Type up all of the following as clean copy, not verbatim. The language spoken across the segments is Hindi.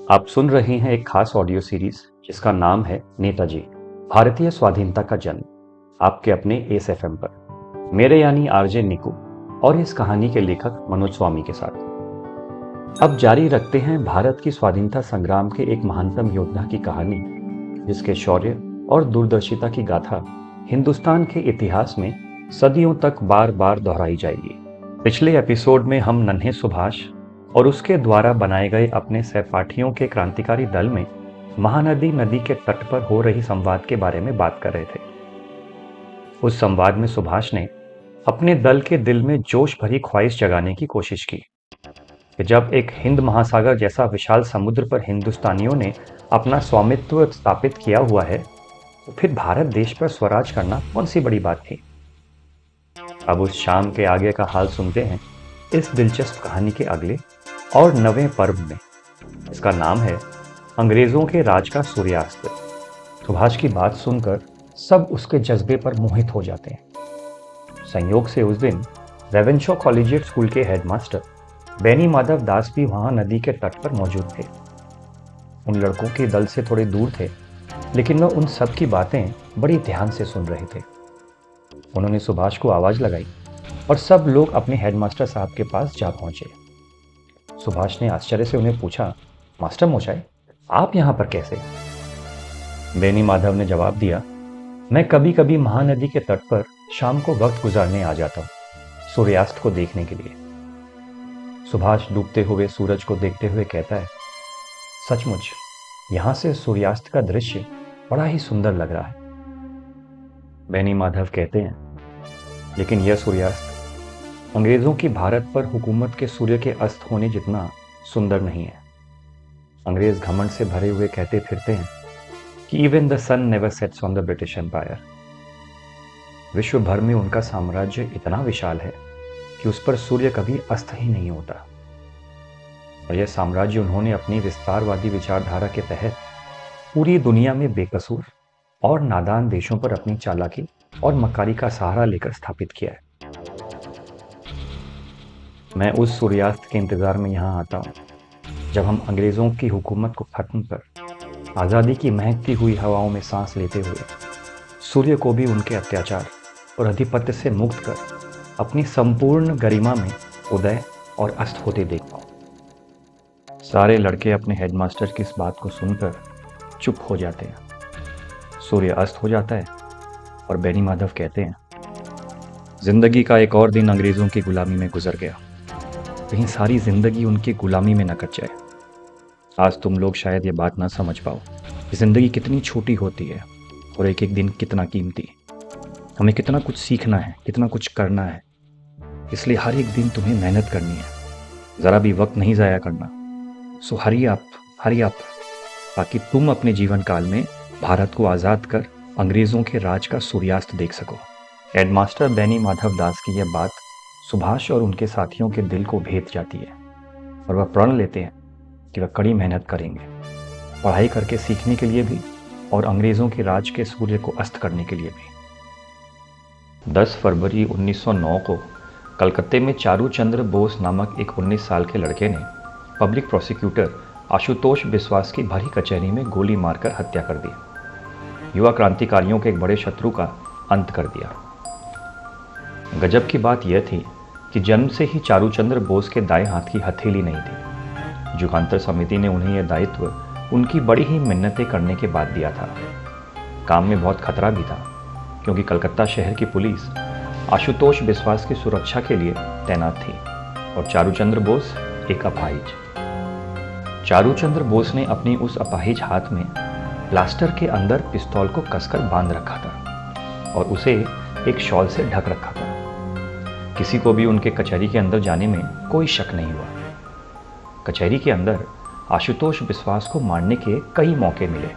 आप सुन रहे हैं एक खास ऑडियो सीरीज जिसका नाम है नेताजी भारतीय स्वाधीनता का जन्म, आपके अपने एस एफ एम पर, मेरे यानी आरजे निकू और इस कहानी के लेखक मनोज स्वामी के साथ। अब जारी रखते हैं भारत की स्वाधीनता संग्राम के एक महानतम योद्धा की कहानी, जिसके शौर्य और दूरदर्शिता की गाथा हिंदुस्तान के इतिहास में सदियों तक बार बार दोहराई जाएगी। पिछले एपिसोड में हम नन्हे सुभाष और उसके द्वारा बनाए गए अपने सहपाठियों के क्रांतिकारी दल में महानदी नदी के तट पर हो रही संवाद के बारे में बात कर रहे थे। उस संवाद में सुभाष ने अपने दल के दिल में जोश भरी ख्वाहिश जगाने की कोशिश की कि जब एक हिंद महासागर जैसा विशाल समुद्र पर हिंदुस्तानियों ने अपना स्वामित्व स्थापित किया हुआ है, तो फिर भारत देश पर स्वराज करना कौन सी बड़ी बात थी। अब उस शाम के आगे का हाल सुनते हैं इस दिलचस्प कहानी के अगले और नवे पर्व में। इसका नाम है अंग्रेजों के राज का सूर्यास्त। सुभाष की बात सुनकर सब उसके जज्बे पर मोहित हो जाते हैं। संयोग से उस दिन रेवेंशॉ कॉलेजिएट स्कूल के हेडमास्टर बेनी माधव दास भी वहां नदी के तट पर मौजूद थे। उन लड़कों के दल से थोड़े दूर थे, लेकिन वह उन सब की बातें बड़ी ध्यान से सुन रहे थे। उन्होंने सुभाष को आवाज लगाई और सब लोग अपने हेडमास्टर साहब के पास जा पहुंचे। सुभाष ने आश्चर्य से उन्हें पूछा, मास्टर मोचाई, आप यहां पर कैसे? बेनी माधव ने जवाब दिया, मैं कभी कभी महानदी के तट पर शाम को वक्त गुजारने आ जाता हूं, सूर्यास्त को देखने के लिए। सुभाष डूबते हुए सूरज को देखते हुए कहता है, सचमुच यहां से सूर्यास्त का दृश्य बड़ा ही सुंदर लग रहा है। बेनी माधव कहते हैं, लेकिन यह सूर्यास्त अंग्रेजों की भारत पर हुकूमत के सूर्य के अस्त होने जितना सुंदर नहीं है। अंग्रेज घमंड से भरे हुए कहते फिरते हैं कि even the sun never sets on the British empire. विश्व भर में उनका साम्राज्य इतना विशाल है कि उस पर सूर्य कभी अस्त ही नहीं होता। और यह साम्राज्य उन्होंने अपनी विस्तारवादी विचारधारा के तहत पूरी दुनिया में बेकसूर और नादान देशों पर अपनी चालाकी और मक्कारी का सहारा लेकर स्थापित किया है। मैं उस सूर्यास्त के इंतजार में यहाँ आता हूँ जब हम अंग्रेजों की हुकूमत को खत्म कर आज़ादी की महकती हुई हवाओं में सांस लेते हुए सूर्य को भी उनके अत्याचार और अधिपत्य से मुक्त कर अपनी संपूर्ण गरिमा में उदय और अस्त होते देख पाऊँ। सारे लड़के अपने हेडमास्टर की इस बात को सुनकर चुप हो जाते हैं। सूर्य अस्त हो जाता है और बेनी माधव कहते हैं, जिंदगी का एक और दिन अंग्रेजों की गुलामी में गुजर गया। कहीं सारी जिंदगी उनकी गुलामी में न कट जाए। आज तुम लोग शायद ये बात ना समझ पाओ कि जिंदगी कितनी छोटी होती है और एक एक दिन कितना कीमती। हमें कितना कुछ सीखना है, कितना कुछ करना है, इसलिए हर एक दिन तुम्हें मेहनत करनी है, ज़रा भी वक्त नहीं ज़ाया करना। सो हरी आप, ताकि तुम अपने जीवन काल में भारत को आज़ाद कर अंग्रेज़ों के राज का सूर्यास्त देख सको। हेडमास्टर बेनी माधव दास की यह बात सुभाष और उनके साथियों के दिल को भेद जाती है और वह प्रण लेते हैं कि वह कड़ी मेहनत करेंगे, पढ़ाई करके सीखने के लिए भी और अंग्रेज़ों के राज के सूर्य को अस्त करने के लिए भी। 10 फरवरी 1909 को कलकत्ते में चारू चंद्र बोस नामक एक 19 साल के लड़के ने पब्लिक प्रोसिक्यूटर आशुतोष बिस्वास की भरी कचहरी में गोली मारकर हत्या कर दी। युवा क्रांतिकारियों के एक बड़े शत्रु का अंत कर दिया। गजब की बात यह थी कि जन्म से ही चारूचंद्र बोस के दाएं हाथ की हथेली नहीं थी। जुगांतर समिति ने उन्हें यह दायित्व उनकी बड़ी ही मिन्नतें करने के बाद दिया था। काम में बहुत खतरा भी था, क्योंकि कलकत्ता शहर की पुलिस आशुतोष बिस्वास की सुरक्षा के लिए तैनात थी और चारूचंद्र बोस एक अपाहिज। चारूचंद्र बोस ने अपनी उस अपाहिज हाथ में प्लास्टर के अंदर पिस्तौल को कसकर बांध रखा था और उसे एक शॉल से ढक रखा था। किसी को भी उनके कचहरी के अंदर जाने में कोई शक नहीं हुआ। कचहरी के अंदर आशुतोष बिस्वास को मारने के कई मौके मिले,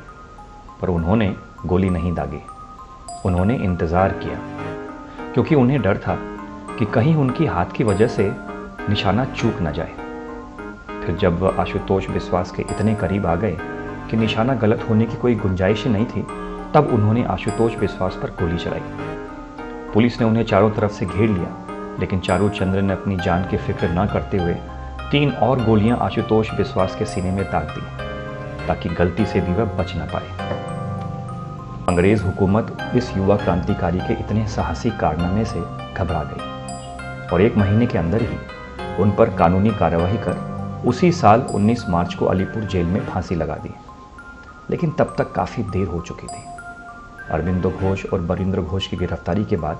पर उन्होंने गोली नहीं दागी। उन्होंने इंतज़ार किया, क्योंकि उन्हें डर था कि कहीं उनकी हाथ की वजह से निशाना चूक न जाए। फिर जब वह आशुतोष बिस्वास के इतने करीब आ गए कि निशाना गलत होने की कोई गुंजाइश ही नहीं थी, तब उन्होंने आशुतोष बिस्वास पर गोली चलाई। पुलिस ने उन्हें चारों तरफ से घेर लिया, लेकिन चारूचंद्र ने अपनी जान की फिक्र न करते हुए 3 और गोलियां आशुतोष बिस्वास के सीने में दाग दी ताकि गलती से भी वह बच न पाए। अंग्रेज हुकूमत इस युवा क्रांतिकारी के इतने साहसी कारनामे से घबरा गई और 1 महीने के अंदर ही उन पर कानूनी कार्यवाही कर उसी साल 19 मार्च को अलीपुर जेल में फांसी लगा दी। लेकिन तब तक काफ़ी देर हो चुकी थी। अरविंदो घोष और बरिंद्र घोष की गिरफ्तारी के बाद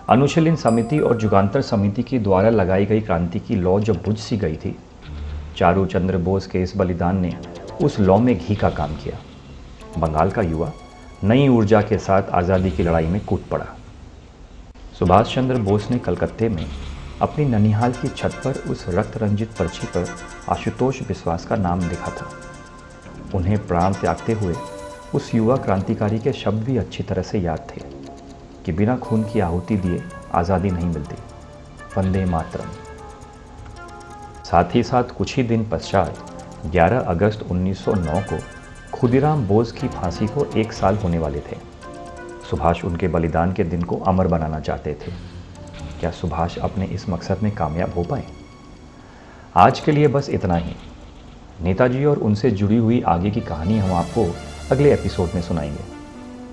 अनुशीलन समिति और जुगांतर समिति के द्वारा लगाई गई क्रांति की लौ जब बुझ सी गई थी, चारू चंद्र बोस के इस बलिदान ने उस लौ में घी का काम किया। बंगाल का युवा नई ऊर्जा के साथ आज़ादी की लड़ाई में कूद पड़ा। सुभाष चंद्र बोस ने कलकत्ते में अपनी ननिहाल की छत पर उस रक्त रंजित पर्ची पर आशुतोष विश्वास का नाम लिखा था। उन्हें प्राण त्यागते हुए उस युवा क्रांतिकारी के शब्द भी अच्छी तरह से याद थे कि बिना खून की आहुति दिए आज़ादी नहीं मिलती, वंदे मातरम। साथ ही साथ कुछ ही दिन पश्चात 11 अगस्त 1909 को खुदीराम बोस की फांसी को 1 साल होने वाले थे। सुभाष उनके बलिदान के दिन को अमर बनाना चाहते थे। क्या सुभाष अपने इस मकसद में कामयाब हो पाए? आज के लिए बस इतना ही। नेताजी और उनसे जुड़ी हुई आगे की कहानी हम आपको अगले एपिसोड में सुनाएंगे।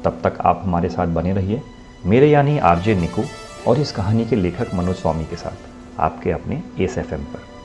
तब तक आप हमारे साथ बने रहिए, मेरे यानी आरजे निकू और इस कहानी के लेखक मनोज स्वामी के साथ, आपके अपने एस एफ एम पर।